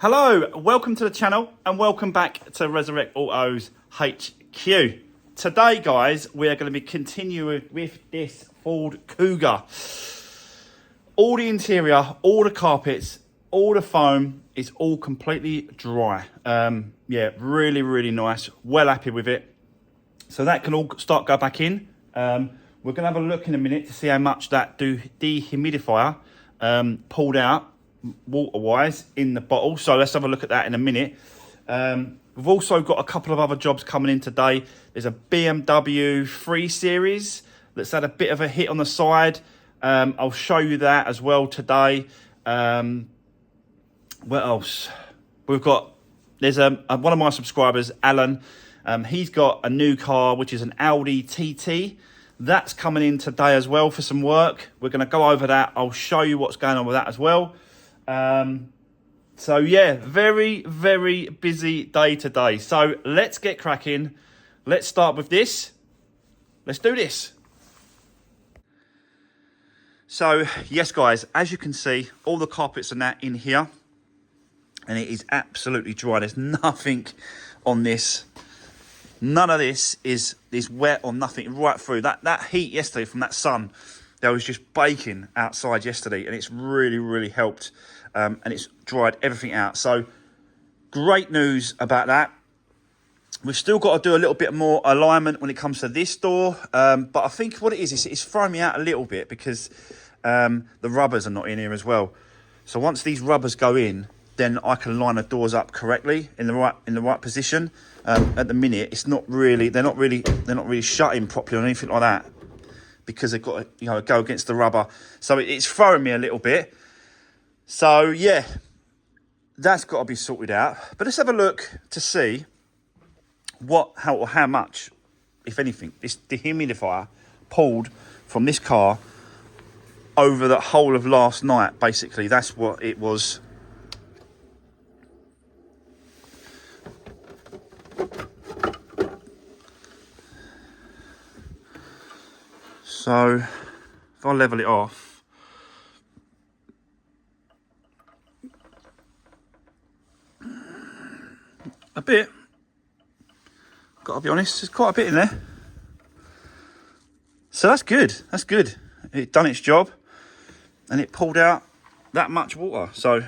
Hello, welcome to the channel and welcome back to Resurwreck Autos HQ. Today, guys, we are going to be continuing with this Ford Kuga. All the interior, all the carpets, all the foam is all completely dry. Yeah, really nice. Well happy with it. So that can all start go back in. We're going to have a look in a minute to see how much that dehumidifier pulled out water-wise in the bottle. So let's have a look at that in a minute. We've also got a couple of other jobs coming in today. There's a BMW 3 Series that's had a bit of a hit on the side. I'll show you that as well today. What else? We've got, there's one of my subscribers, Alan. He's got a new car, which is an Audi TT. That's coming in today as well for some work. We're going to go over that. I'll show you what's going on with that as well. So yeah, very busy day today. So let's get cracking. Let's start with this. Let's do this. So yes, guys, as you can see, all the carpets and that in here, and it is absolutely dry. There's nothing on this. None of this is wet or nothing right through. That heat yesterday from that sun, that was just baking outside yesterday, and it's really helped. And it's dried everything out. So great news about that. We've still got to do a little bit more alignment when it comes to this door. But I think what it is it's throwing me out a little bit because the rubbers are not in here as well. So once these rubbers go in, then I can line the doors up correctly in the right position. At the minute, it's not really, they're not really shutting properly or anything like that because they've got to, go against the rubber. So it's throwing me a little bit. So yeah, that's got to be sorted out. But let's have a look to see how much, if anything, this dehumidifier pulled from this car over the whole of last night. Basically, that's what it was. So if I level it off. A bit, got to be honest, there's quite a bit in there. So that's good, It done its job and it pulled out that much water. So,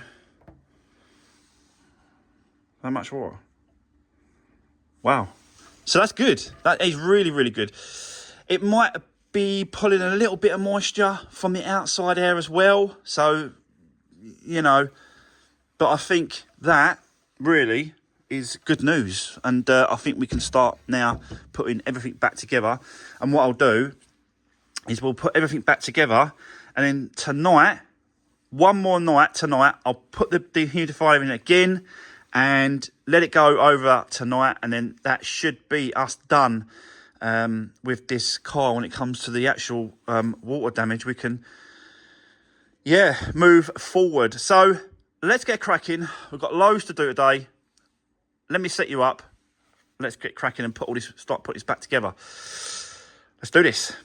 that much water. Wow. So that's good, that is really good. It might be pulling a little bit of moisture from the outside air as well. So, but I think that really is good news, and I think we can start now putting everything back together. And what I'll do is we'll put everything back together, and then tonight, one more night tonight, I'll put the dehumidifier in again and let it go over tonight, and then that should be us done with this car. When it comes to the actual water damage, we can move forward. So let's get cracking. We've got loads to do today. Let me set you up. Let's get cracking and start putting this back together. Let's do this.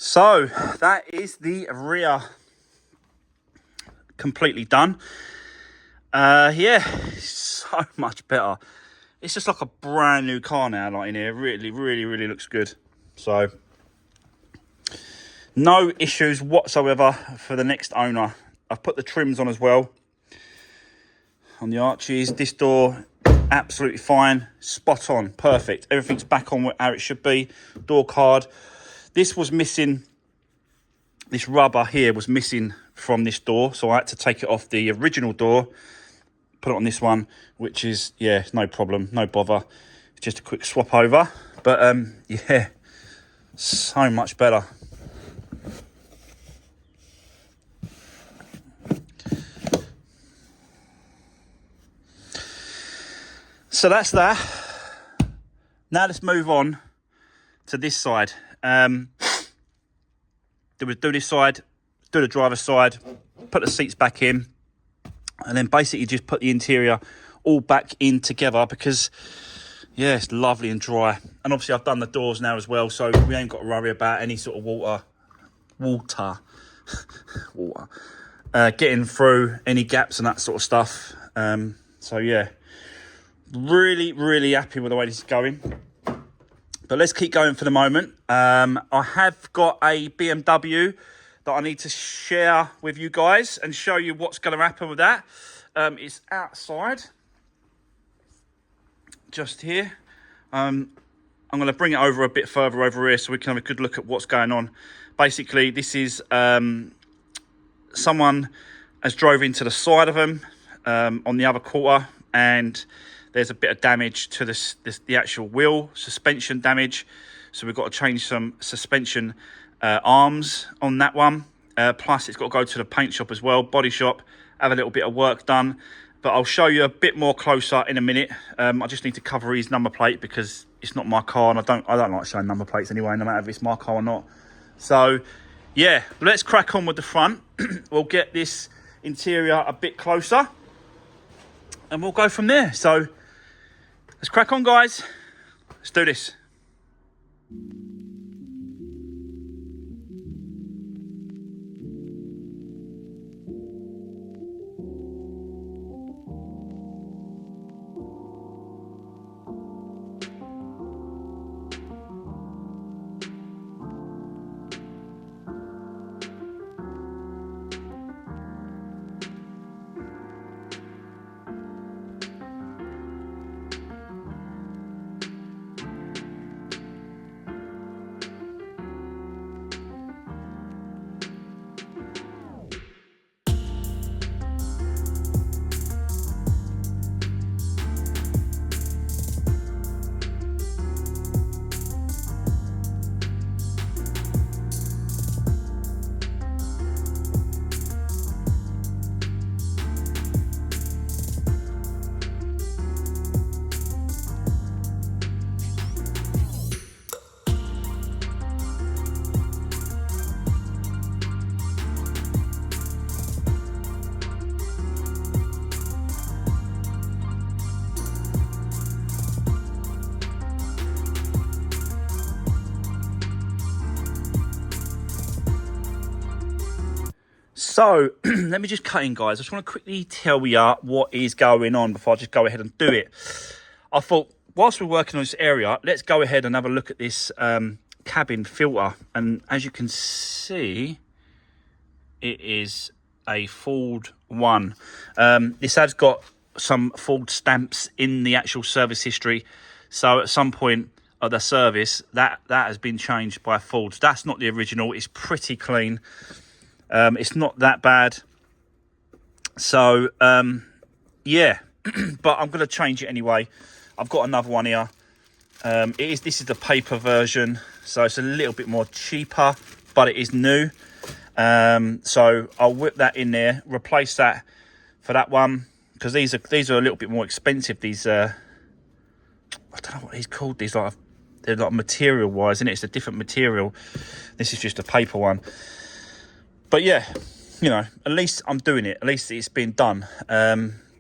So that is the rear completely done. Yeah, so much better. It's just like a brand new car now, like in here. Really looks good. So no issues whatsoever for the next owner. I've put the trims on as well on the arches. This door, absolutely fine, spot on, perfect. Everything's back on how it should be. Door card. This was missing. This rubber here was missing from this door, so I had to take it off the original door, put it on this one, which is, yeah, no problem, no bother. Just a quick swap over. But yeah, so much better. So that's that. Now let's move on to this side. Do this side, do the driver's side, put the seats back in, and then basically just put the interior all back in together because, yeah, it's lovely and dry. And obviously I've done the doors now as well, so we ain't got to worry about any sort of water getting through any gaps and that sort of stuff. So yeah, really happy with the way this is going. But let's keep going for the moment. I have got a BMW that I need to share with you guys and show you what's going to happen with that. It's outside, just here. I'm going to bring it over a bit further over here so we can have a good look at what's going on. Basically, this is someone has drove into the side of them on the other quarter, and there's a bit of damage to the actual wheel, suspension damage. So we've got to change some suspension arms on that one. Plus, it's got to go to the paint shop as well, body shop, have a little bit of work done. But I'll show you a bit more closer in a minute. I just need to cover his number plate because it's not my car, and I don't like showing number plates anyway, no matter if it's my car or not. So, yeah, let's crack on with the front. We'll get this interior a bit closer, and we'll go from there. So, let's crack on, guys. Let's do this. So, let me just cut in, guys. I just want to quickly tell you what is going on before I just go ahead and do it. I thought, whilst we're working on this area, let's go ahead and have a look at this cabin filter. And as you can see, it is a Ford one. This has got some Ford stamps in the actual service history. So at some point of the service, that has been changed by Ford. That's not the original. It's pretty clean. It's not that bad. So, yeah, but I'm going to change it anyway. I've got another one here. This is the paper version, so it's a little bit more cheaper, but it is new. So I'll whip that in there, replace that for that one, because these are a little bit more expensive. These, I don't know what these called. These they're like material wise, isn't it? It's a different material. This is just a paper one. But yeah, you know, at least I'm doing it. At least it's been done.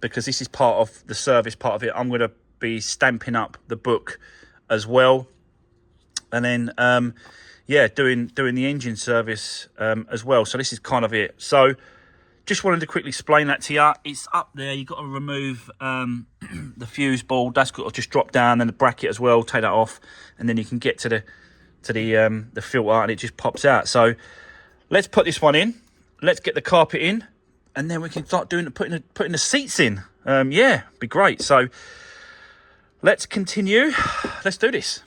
Because this is part of the service part of it. I'm going to be stamping up the book as well. And then, yeah, doing the engine service as well. So this is kind of it. So just wanted to quickly explain that to you. It's up there. You've got to remove the fuse board. That's got to just drop down, and the bracket as well. Take that off, and then you can get to the filter, and it just pops out. So let's put this one in. Let's get the carpet in, and then we can start putting the seats in. Yeah, be great. So let's continue. Let's do this.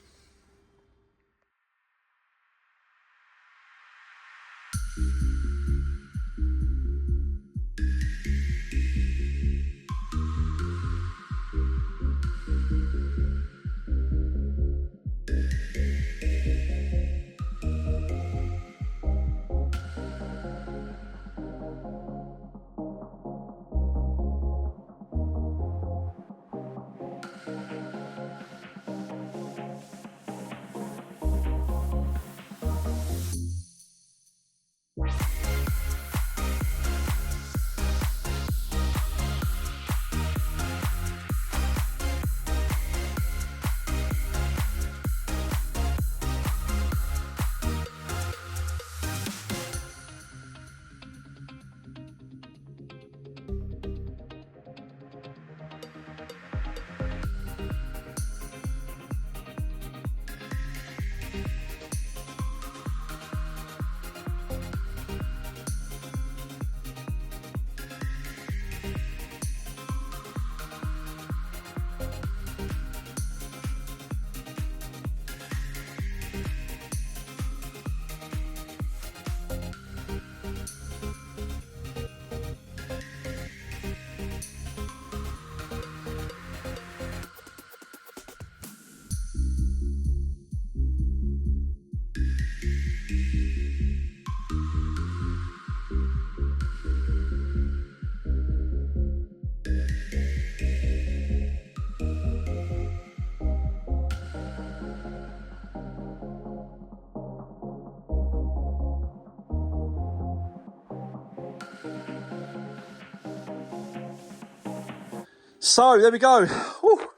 So there we go. Whew.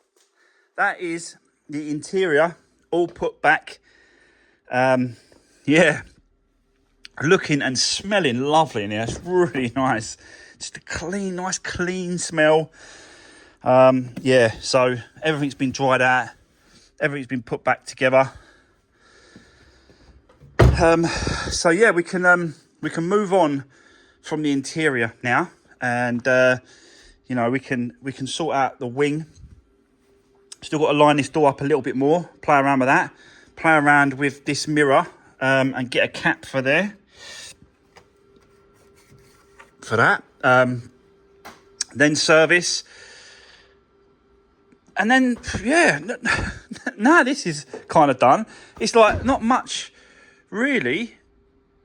That is the interior all put back. Yeah, looking and smelling lovely in here. It's really nice. Just a nice clean smell. Yeah, so everything's been dried out. Everything's been put back together. So yeah, we can move on from the interior now, and you know, we can sort out the wing. Still got to line this door up a little bit more, play around with that, play around with this mirror, and get a cap for there, for that. Then service, and then yeah, now this is kind of done. It's like not much really.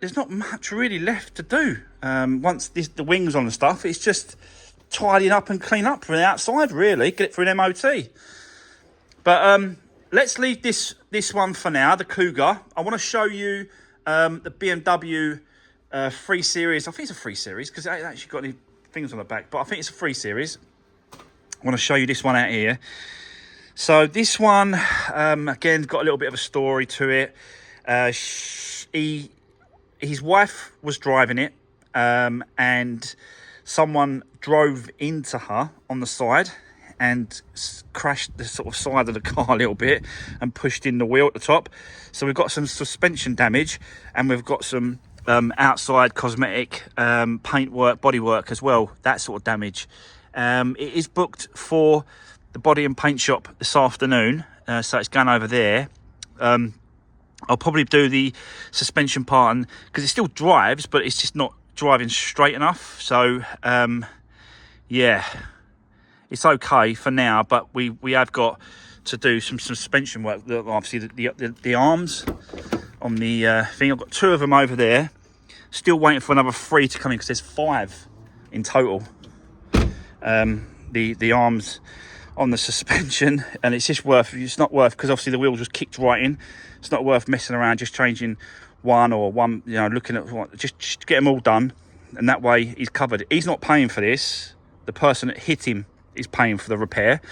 There's not much really left to do. Once the wings on and stuff, it's just tidying up and clean up from the outside, really. Get it through an MOT. But let's leave this one for now, the Kuga. I want to show you the BMW 3 Series. I think it's a 3 Series because it ain't actually got any things on the back, but I think it's a 3 Series. I want to show you this one out here. So this one, again, got a little bit of a story to it. His wife was driving it, and someone drove into her on the side and crashed the sort of side of the car a little bit and pushed in the wheel at the top. So we've got some suspension damage, and we've got some outside cosmetic paint work, body work as well, that sort of damage. It is booked for the body and paint shop this afternoon, so it's going over there. I'll probably do the suspension part, because it still drives, but it's just not driving straight enough. So yeah, it's okay for now, but we have got to do some suspension work. Obviously the arms on the thing, I've got 2 of them over there, still waiting for another 3 to come in, because there's 5 in total. The arms on the suspension, and it's not worth, because obviously the wheel just kicked right in. It's not worth messing around just changing one, you know, looking at what, just get them all done, and that way he's covered. He's not paying for this. The person that hit him is paying for the repair.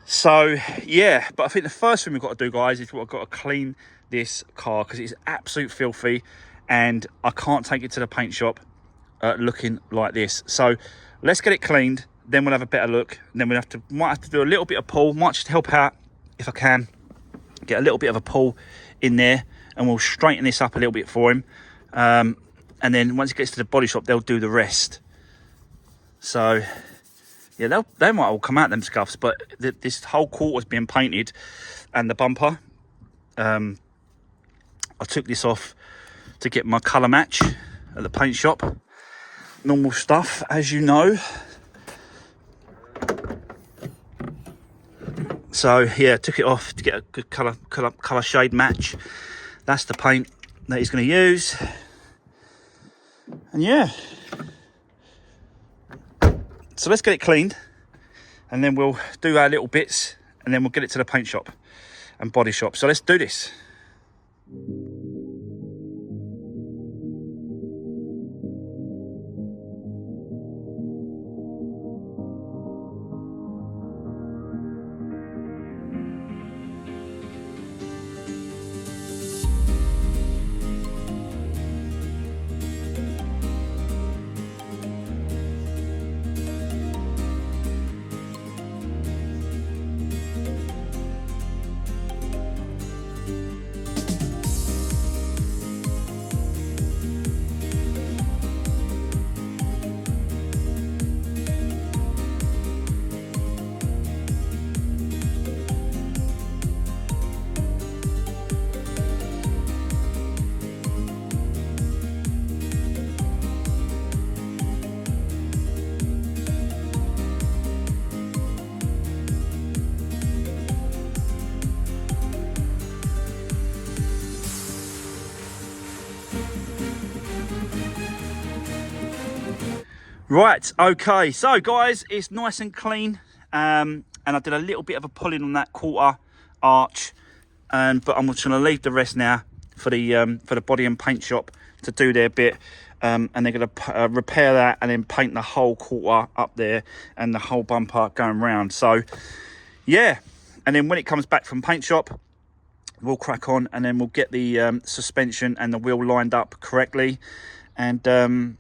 So yeah, but I think the first thing we've got to do, guys, is we've got to clean this car because it's absolute filthy and I can't take it to the paint shop looking like this. So let's get it cleaned, then we'll have a better look, and then might have to do a little bit of pull, might just help out if I can get a little bit of a pull in there, and we'll straighten this up a little bit for him, and then once it gets to the body shop they'll do the rest. So yeah, they might all come out, them scuffs, but this whole quarter's been painted, and the bumper, I took this off to get my colour match at the paint shop. Normal stuff, as you know. So yeah, took it off to get a good colour shade match. That's the paint that he's going to use. And yeah, so let's get it cleaned, and then we'll do our little bits, and then we'll get it to the paint shop and body shop. So let's do this. Right, okay, so guys, it's nice and clean, and I did a little bit of a pulling on that quarter arch, but I'm just going to leave the rest now for the body and paint shop to do their bit, and they're going to repair that and then paint the whole quarter up there and the whole bumper going round. So yeah, and then when it comes back from paint shop, we'll crack on, and then we'll get the suspension and the wheel lined up correctly, and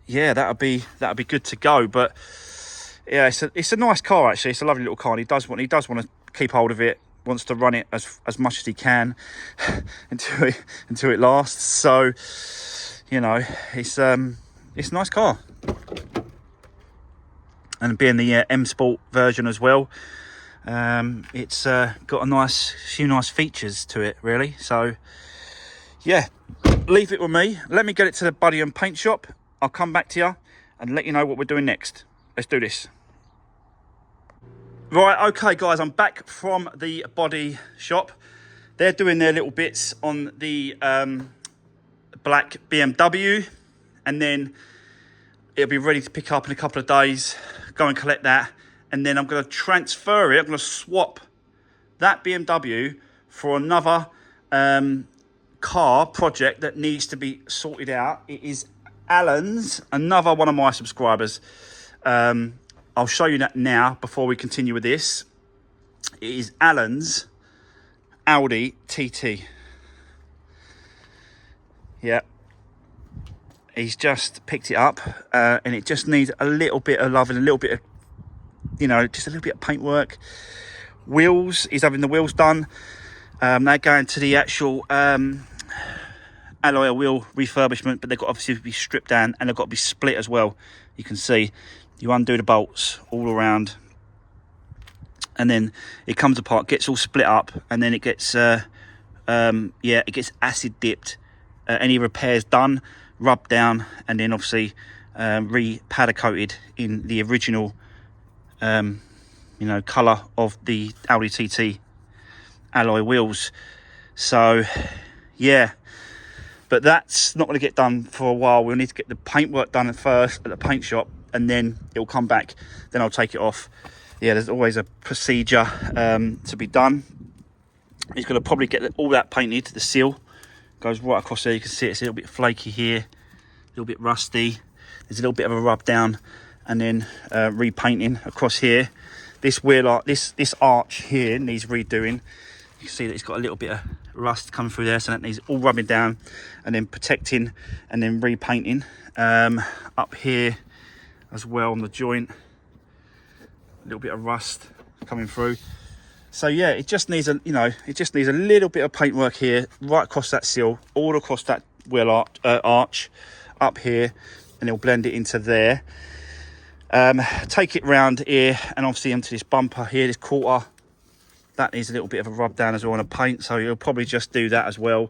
yeah, that'll be good to go. But yeah, it's a nice car actually. It's a lovely little car, and he does want to keep hold of it, wants to run it as much as he can until it lasts. So you know, it's a nice car, and being the M Sport version as well, it's got a few nice features to it really. So yeah, leave it with me. Let me get it to the body and paint shop. I'll come back to you and let you know what we're doing next. Let's do this. Right, okay guys, I'm back from the body shop. They're doing their little bits on the black BMW, and then it'll be ready to pick up in a couple of days. Go and collect that, and then I'm going to transfer it. I'm going to swap that BMW for another car project that needs to be sorted out. It is Alan's, another one of my subscribers. I'll show you that now before we continue with this. It is Alan's Audi TT. Yeah, he's just picked it up, and it just needs a little bit of love and a little bit of, you know, just a little bit of paintwork. Wheels, he's having the wheels done. They're going to the actual alloy wheel refurbishment, but they've got obviously to be stripped down, and they've got to be split as well. You can see, you undo the bolts all around, and then it comes apart, gets all split up, and then it gets it gets acid dipped. Any repairs done, rubbed down, and then obviously powder coated in the original colour of the Audi TT alloy wheels. So yeah, but that's not going to get done for a while. We'll need to get the paintwork done first at the paint shop, and then it'll come back. Then I'll take it off. Yeah, there's always a procedure to be done. He's going to probably get all that painted. The seal goes right across there. You can see it's a little bit flaky here, a little bit rusty. There's a little bit of a rub down, and then repainting across here. This wheel arch, this arch here needs redoing. You can see that it's got a little bit of rust coming through there, so that needs all rubbing down and then protecting and then repainting. Up here as well on the joint, a little bit of rust coming through. So yeah, it just needs a, it just needs a little bit of paintwork here, right across that sill, all across that wheel arch up here, and it'll blend it into there. Take it round here and obviously into this bumper here, this quarter. That needs a little bit of a rub down as well on a paint, so you'll probably just do that as well.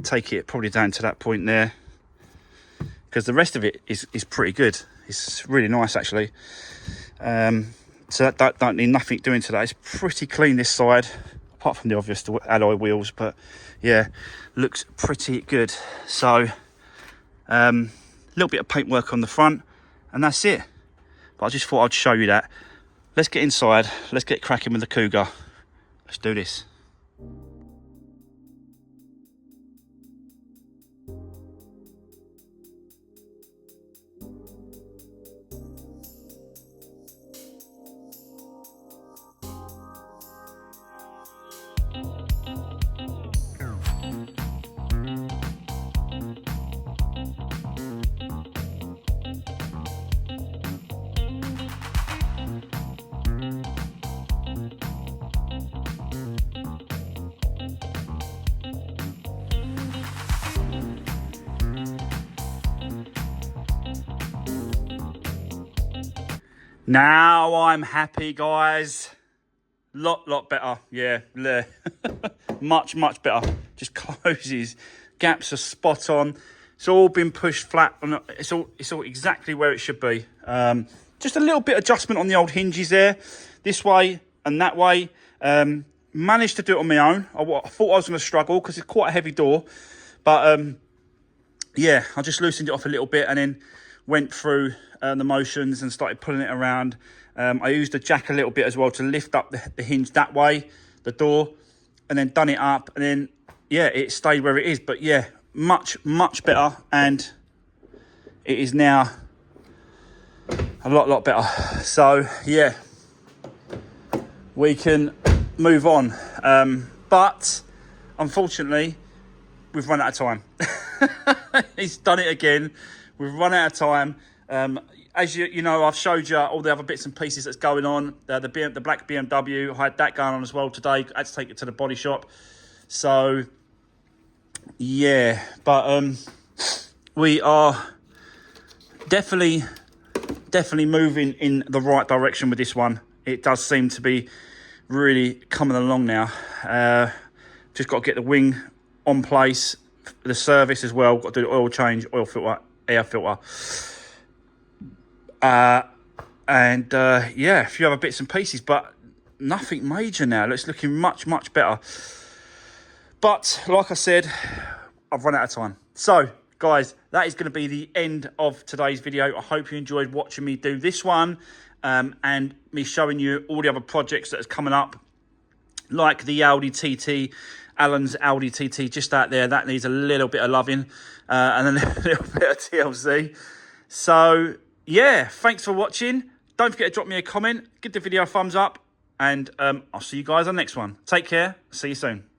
Take it probably down to that point there, because the rest of it is pretty good. It's really nice actually. So that don't need nothing doing to that. It's pretty clean this side, apart from the obvious alloy wheels, but yeah, looks pretty good. So a little bit of paintwork on the front and that's it. But I just thought I'd show you that. Let's get inside, let's get cracking with the Kuga. Let's do this. Now I'm happy, guys. Lot better. Yeah, much better. Just closes. Gaps are spot on. It's all been pushed flat. It's all exactly where it should be. Just a little bit adjustment on the old hinges there, this way and that way. Managed to do it on my own. I thought I was going to struggle because it's quite a heavy door, but yeah, I just loosened it off a little bit and then went through the motions and started pulling it around. I used the jack a little bit as well to lift up the hinge that way, the door, and then done it up, and then yeah, it stayed where it is. But yeah, much better, and it is now a lot better. So yeah, we can move on, but unfortunately we've run out of time. He's done it again. We've run out of time. As you know, I've showed you all the other bits and pieces that's going on. The black BMW, I had that going on as well today. I had to take it to the body shop. So yeah, but we are definitely moving in the right direction with this one. It does seem to be really coming along now. Just got to get the wing on place, the service as well. Got to do the oil change, oil filter, air filter. And yeah, a few other bits and pieces, but nothing major now. It's looking much better. But like I said, I've run out of time. So guys, that is going to be the end of today's video. I hope you enjoyed watching me do this one, and me showing you all the other projects that is coming up, like the Audi TT, Alan's Audi TT just out there. That needs a little bit of loving, and a little bit of TLC. So yeah, thanks for watching. Don't forget to drop me a comment, give the video a thumbs up, and I'll see you guys on the next one. Take care. See you soon.